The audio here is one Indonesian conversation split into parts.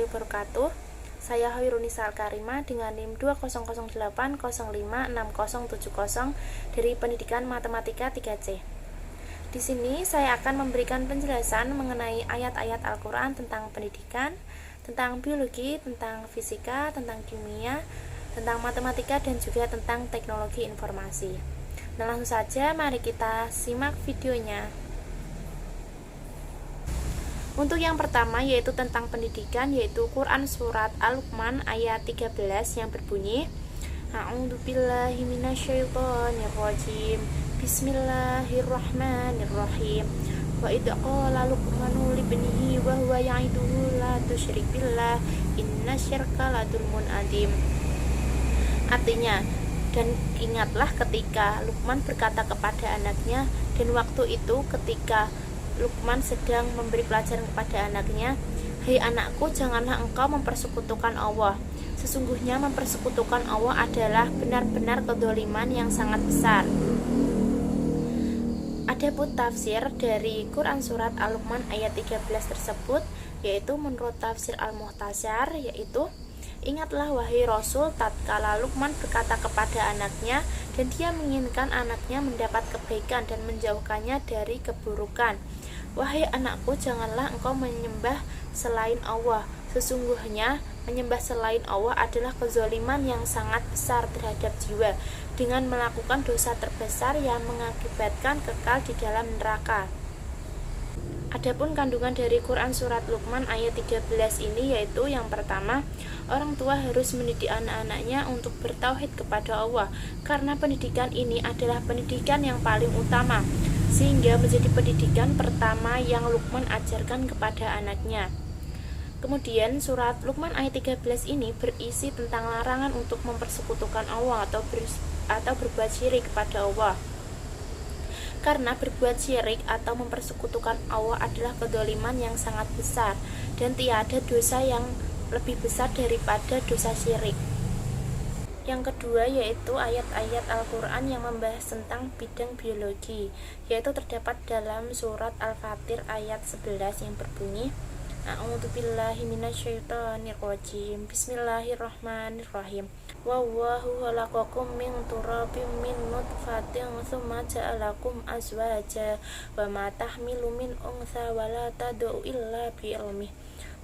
wabarakatuh. Saya Hoirunisa Al-Karimah dengan NIM 2008056070 dari Pendidikan Matematika 3C. Di sini saya akan memberikan penjelasan mengenai ayat-ayat Al-Quran tentang pendidikan, tentang biologi, tentang fisika, tentang kimia, tentang matematika, dan juga tentang teknologi informasi. Nah, langsung saja mari kita simak videonya. Untuk yang pertama yaitu tentang pendidikan, yaitu Quran Surat Al-Luqman ayat 13 yang berbunyi, A'udzubillahi minasyaitonirrajim, Bismillahirrahmanirrahim. Wa idh qala Luqmanu libnihi wa huwa ya'iduhu la tusyrik billah innasyirka la dzulmun adzim. Artinya, dan ingatlah ketika Luqman berkata kepada anaknya, dan waktu itu ketika Luqman sedang memberi pelajaran kepada anaknya, "Hai anakku, janganlah engkau mempersekutukan Allah. Sesungguhnya mempersekutukan Allah adalah benar-benar kedzaliman yang sangat besar." Adapun tafsir dari Quran Surat Al-Luqman ayat 13 tersebut, yaitu menurut tafsir Al-Muhtasar, yaitu, "Ingatlah wahai Rasul tatkala Luqman berkata kepada anaknya dan dia menginginkan anaknya mendapat kebaikan dan menjauhkannya dari keburukan. Wahai anakku, janganlah engkau menyembah selain Allah. Sesungguhnya menyembah selain Allah adalah kezaliman yang sangat besar terhadap jiwa dengan melakukan dosa terbesar yang mengakibatkan kekal di dalam neraka." Adapun kandungan dari Quran Surat Luqman ayat 13 ini yaitu yang pertama, orang tua harus mendidik anak-anaknya untuk bertauhid kepada Allah, karena pendidikan ini adalah pendidikan yang paling utama, sehingga menjadi pendidikan pertama yang Luqman ajarkan kepada anaknya. Kemudian surat Luqman ayat 13 ini berisi tentang larangan untuk mempersekutukan Allah atau berbuat syirik kepada Allah. Karena berbuat syirik atau mempersekutukan Allah adalah kedzaliman yang sangat besar, dan tiada dosa yang lebih besar daripada dosa syirik. Yang kedua yaitu ayat-ayat Al-Quran yang membahas tentang bidang biologi, yaitu terdapat dalam surat Al-Fatir ayat 11 yang berbunyi, A'udzubillahi minasyaitonirrajim, Bismillahirrahmanirrahim. Wallahu khalaqakum min turabin min nutfatin tsumma ja'alakum azwaja wa ma tahmilu min untha wa la tad'u illa bi ilmihi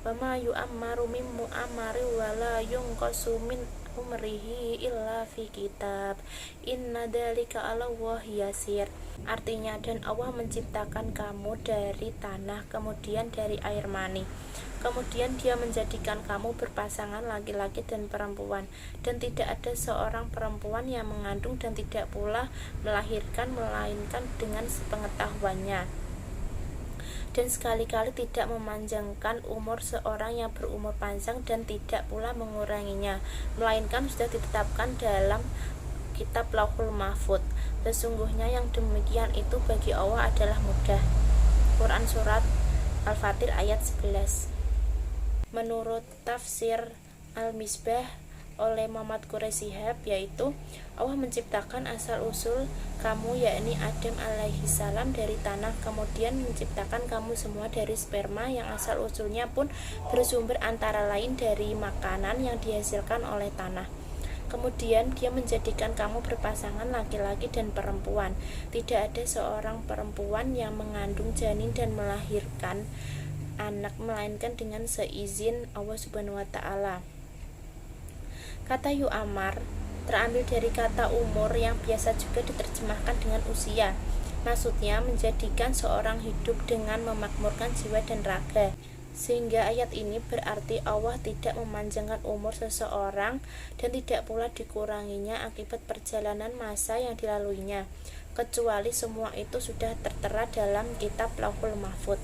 wa ma yu'ammaru min mu'ammarin wa la yunqasu min umrihi illa fi kitab inna dzalika 'ala Allahi yasir. Artinya, dan Allah menciptakan kamu dari tanah, kemudian dari air mani, kemudian dia menjadikan kamu berpasangan laki-laki dan perempuan, dan tidak ada seorang perempuan yang mengandung dan tidak pula melahirkan melainkan dengan sepengetahuannya, dan sekali-kali tidak memanjangkan umur seorang yang berumur panjang dan tidak pula menguranginya, melainkan sudah ditetapkan dalam kitab Lauhul Mahfuz. Sesungguhnya yang demikian itu bagi Allah adalah mudah. Quran Surat Al-Fatir ayat 11. Menurut tafsir Al-Misbah oleh Muhammad Quraish Shihab, yaitu Allah menciptakan asal-usul kamu, yakni Adam alaihi salam, dari tanah, kemudian menciptakan kamu semua dari sperma yang asal-usulnya pun bersumber antara lain dari makanan yang dihasilkan oleh tanah. Kemudian dia menjadikan kamu berpasangan laki-laki dan perempuan. Tidak ada seorang perempuan yang mengandung janin dan melahirkan anak melainkan dengan seizin Allah Subhanahu wa taala. Kata yu'amar terambil dari kata umur yang biasa juga diterjemahkan dengan usia. Maksudnya menjadikan seorang hidup dengan memakmurkan jiwa dan raga. Sehingga ayat ini berarti Allah tidak memanjangkan umur seseorang dan tidak pula dikuranginya akibat perjalanan masa yang dilaluinya, kecuali semua itu sudah tertera dalam kitab Lauhul Mahfuz.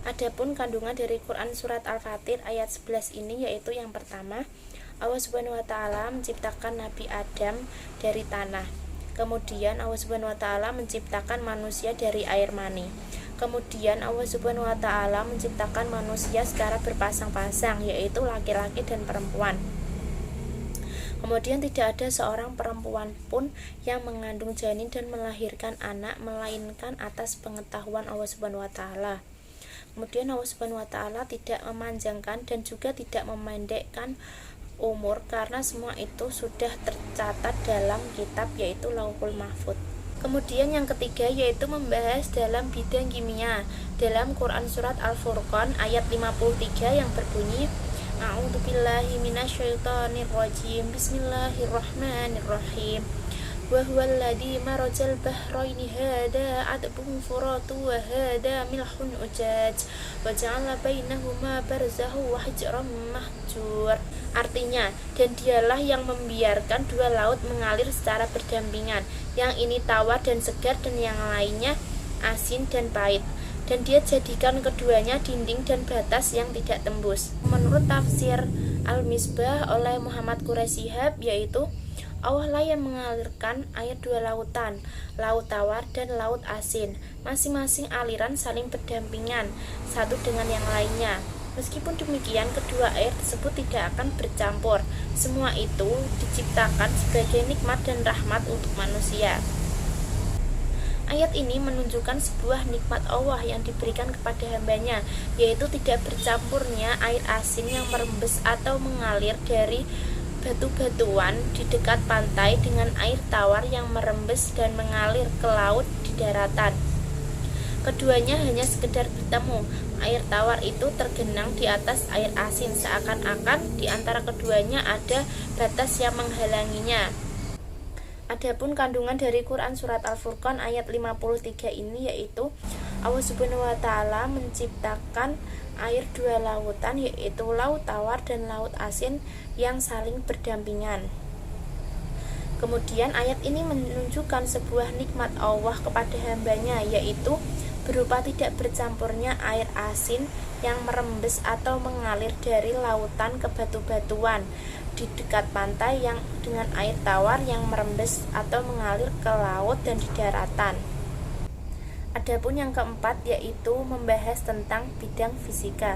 Adapun kandungan dari Quran Surat Al-Fatir ayat 11 ini yaitu yang pertama, Allah Subhanahu wa taala menciptakan Nabi Adam dari tanah. Kemudian Allah Subhanahu wa taala menciptakan manusia dari air mani. Kemudian Allah Subhanahu wa taala menciptakan manusia secara berpasang-pasang, yaitu laki-laki dan perempuan. Kemudian tidak ada seorang perempuan pun yang mengandung janin dan melahirkan anak melainkan atas pengetahuan Allah Subhanahu wa taala. Kemudian Allah Subhanahu wa taala tidak memanjangkan dan juga tidak memendekkan umur karena semua itu sudah tercatat dalam kitab yaitu Lauhul Mahfuz. Kemudian yang ketiga yaitu membahas dalam bidang kimia dalam Quran surat Al-Furqan ayat 53 yang berbunyi A'udzubillahi minasyaitonirrajim. Bismillahirrahmanirrahim. Wa huwal ladzi marajal bahraini hada adbun furatu wa hada milhun ujaj wa ja'ala bainahuma barzahu wa hijran mahjur. Artinya, dan dialah yang membiarkan dua laut mengalir secara berdampingan, yang ini tawar dan segar dan yang lainnya asin dan pahit, dan dia jadikan keduanya dinding dan batas yang tidak tembus. Menurut tafsir Al-Misbah oleh Muhammad Quraisy Shihab, yaitu Allah lah yang mengalirkan air dua lautan, laut tawar dan laut asin. Masing-masing aliran saling berdampingan satu dengan yang lainnya. Meskipun demikian, kedua air tersebut tidak akan bercampur. Semua itu diciptakan sebagai nikmat dan rahmat untuk manusia. Ayat ini menunjukkan sebuah nikmat Allah yang diberikan kepada hambanya, yaitu tidak bercampurnya air asin yang merembes atau mengalir dari batu-batuan di dekat pantai dengan air tawar yang merembes dan mengalir ke laut di daratan. Keduanya hanya sekedar bertemu. Air tawar itu tergenang di atas air asin, seakan-akan di antara keduanya ada batas yang menghalanginya. Adapun kandungan dari Quran surat Al-Furqan ayat 53 ini yaitu Allah Subhanahu wa taala menciptakan air dua lautan, yaitu laut tawar dan laut asin yang saling berdampingan. Kemudian ayat ini menunjukkan sebuah nikmat Allah kepada hambanya, yaitu berupa tidak bercampurnya air asin yang merembes atau mengalir dari lautan ke batu-batuan di dekat pantai yang dengan air tawar yang merembes atau mengalir ke laut dan di daratan. Adapun yang keempat yaitu membahas tentang bidang fisika,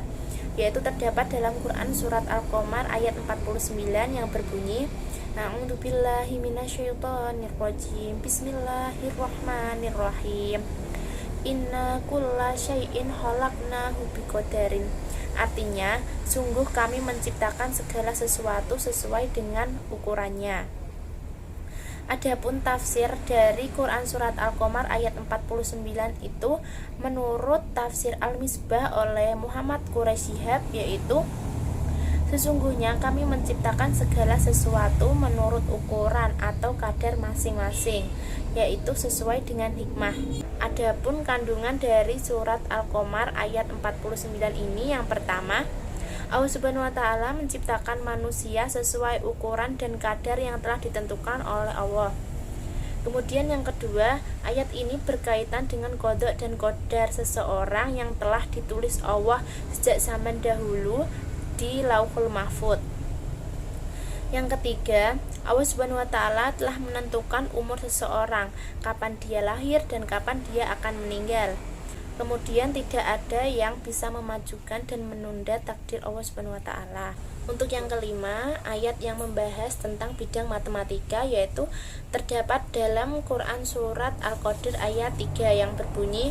yaitu terdapat dalam Quran surat Al-Qamar ayat 49 yang berbunyi A'udzubillahi minasyaitonirrajim. Bismillahirrahmanirrahim. Inna kulla syai'in khalaqnahu biqadarin. Artinya, sungguh kami menciptakan segala sesuatu sesuai dengan ukurannya. Adapun tafsir dari Quran surat Al-Qamar ayat 49 itu menurut tafsir Al-Misbah oleh Muhammad Quraisy Shihab, yaitu sesungguhnya kami menciptakan segala sesuatu menurut ukuran atau kadar masing-masing, yaitu sesuai dengan hikmah. Adapun kandungan dari surat Al-Qamar ayat 49 ini yang pertama, Allah Subhanahu wa taala menciptakan manusia sesuai ukuran dan kadar yang telah ditentukan oleh Allah. Kemudian yang kedua, ayat ini berkaitan dengan qada dan qadar seseorang yang telah ditulis Allah sejak zaman dahulu di Lauhul Mahfuz. Yang ketiga, Allah Subhanahu wa taala telah menentukan umur seseorang, kapan dia lahir dan kapan dia akan meninggal. Kemudian tidak ada yang bisa memajukan dan menunda takdir Allah Subhanahu wa taala. Untuk yang kelima, ayat yang membahas tentang bidang matematika yaitu terdapat dalam Quran surat Al-Qadr ayat 3 yang berbunyi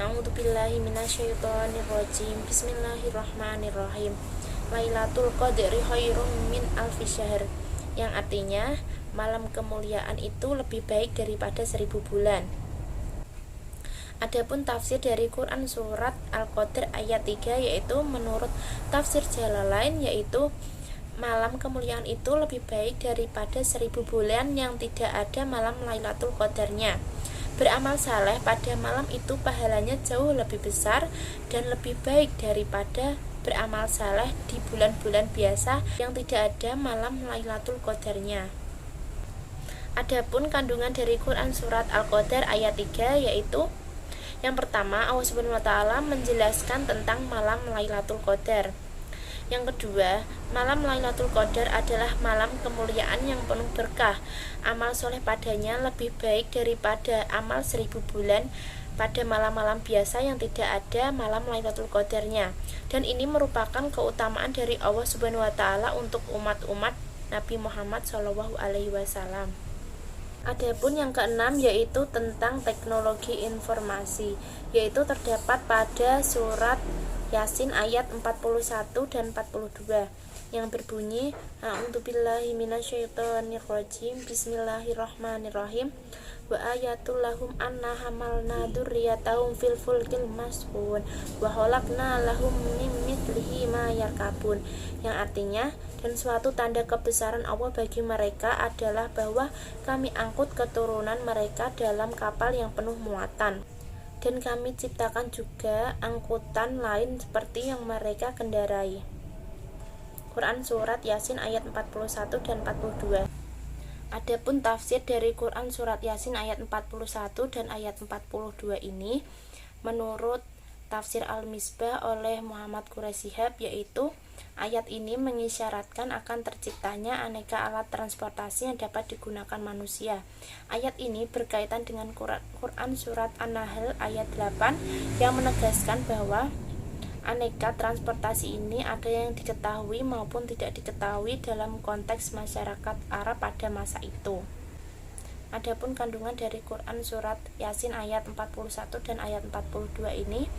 A'udzubillahi minasyaitonirrajim. Bismillahirrahmanirrahim. Lailatul Qadri khairum min alfi syahr, yang artinya malam kemuliaan itu lebih baik daripada 1000 bulan. Adapun tafsir dari Quran surat Al-Qadr ayat 3 yaitu menurut tafsir Jalalain, yaitu malam kemuliaan itu lebih baik daripada 1000 bulan yang tidak ada malam Lailatul Qadarnya. Beramal saleh pada malam itu pahalanya jauh lebih besar dan lebih baik daripada beramal saleh di bulan-bulan biasa yang tidak ada malam Lailatul Qadarnya. Adapun kandungan dari Quran surat Al-Qadr ayat 3 yaitu yang pertama, Allah Subhanahu wa taala menjelaskan tentang malam Lailatul Qadar. Yang kedua, malam Lailatul Qadar adalah malam kemuliaan yang penuh berkah. Amal soleh padanya lebih baik daripada amal 1000 bulan pada malam-malam biasa yang tidak ada malam Lailatul Qadarnya. Dan ini merupakan keutamaan dari Allah Subhanahu wa taala untuk umat-umat Nabi Muhammad SAW. Adapun yang keenam yaitu tentang teknologi informasi, yaitu terdapat pada surat Yasin ayat 41 dan 42 yang berbunyi A'udzubillahi minasyaitonirrajim Bismillahirrahmanirrahim wa ayatul lahum anna hamalna dzurriyyatahum fil fulkil mashhun wa khalaqna lahum min mithlihi ma yarkabun, yang artinya, dan suatu tanda kebesaran Allah bagi mereka adalah bahwa kami angkut keturunan mereka dalam kapal yang penuh muatan, dan kami ciptakan juga angkutan lain seperti yang mereka kendarai. Quran Surat Yasin ayat 41 dan 42. Adapun tafsir dari Quran Surat Yasin ayat 41 dan ayat 42 ini, menurut tafsir Al-Misbah oleh Muhammad Quraisy Shihab, yaitu ayat ini mengisyaratkan akan terciptanya aneka alat transportasi yang dapat digunakan manusia. Ayat ini berkaitan dengan Quran Surat An-Nahl ayat 8 yang menegaskan bahwa aneka transportasi ini ada yang diketahui maupun tidak diketahui dalam konteks masyarakat Arab pada masa itu. Adapun kandungan dari Quran Surat Yasin ayat 41 dan ayat 42 ini,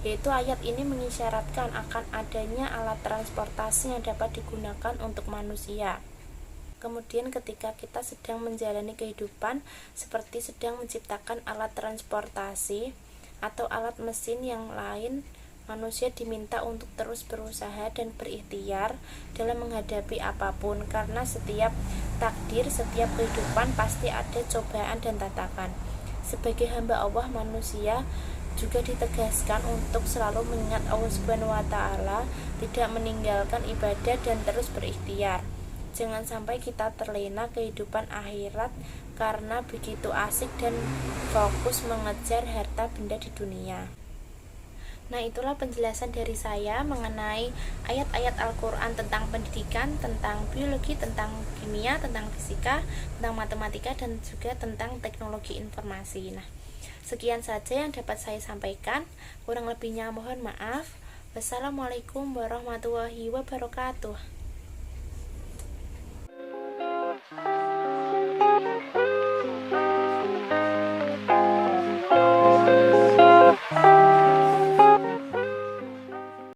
yaitu ayat ini mengisyaratkan akan adanya alat transportasi yang dapat digunakan untuk manusia. Kemudian ketika kita sedang menjalani kehidupan seperti sedang menciptakan alat transportasi atau alat mesin yang lain, manusia diminta untuk terus berusaha dan berikhtiar dalam menghadapi apapun, karena setiap takdir, setiap kehidupan pasti ada cobaan dan tantangan. Sebagai hamba Allah, manusia juga ditegaskan untuk selalu mengingat Allah Subhanahu wa taala, tidak meninggalkan ibadah dan terus berikhtiar. Jangan sampai kita terlena kehidupan akhirat karena begitu asik dan fokus mengejar harta benda di dunia. Nah, itulah penjelasan dari saya mengenai ayat-ayat Al-Quran tentang pendidikan, tentang biologi, tentang kimia, tentang fisika, tentang matematika, dan juga tentang teknologi informasi. Nah, sekian saja yang dapat saya sampaikan. Kurang lebihnya mohon maaf. Wassalamualaikum warahmatullahi wabarakatuh.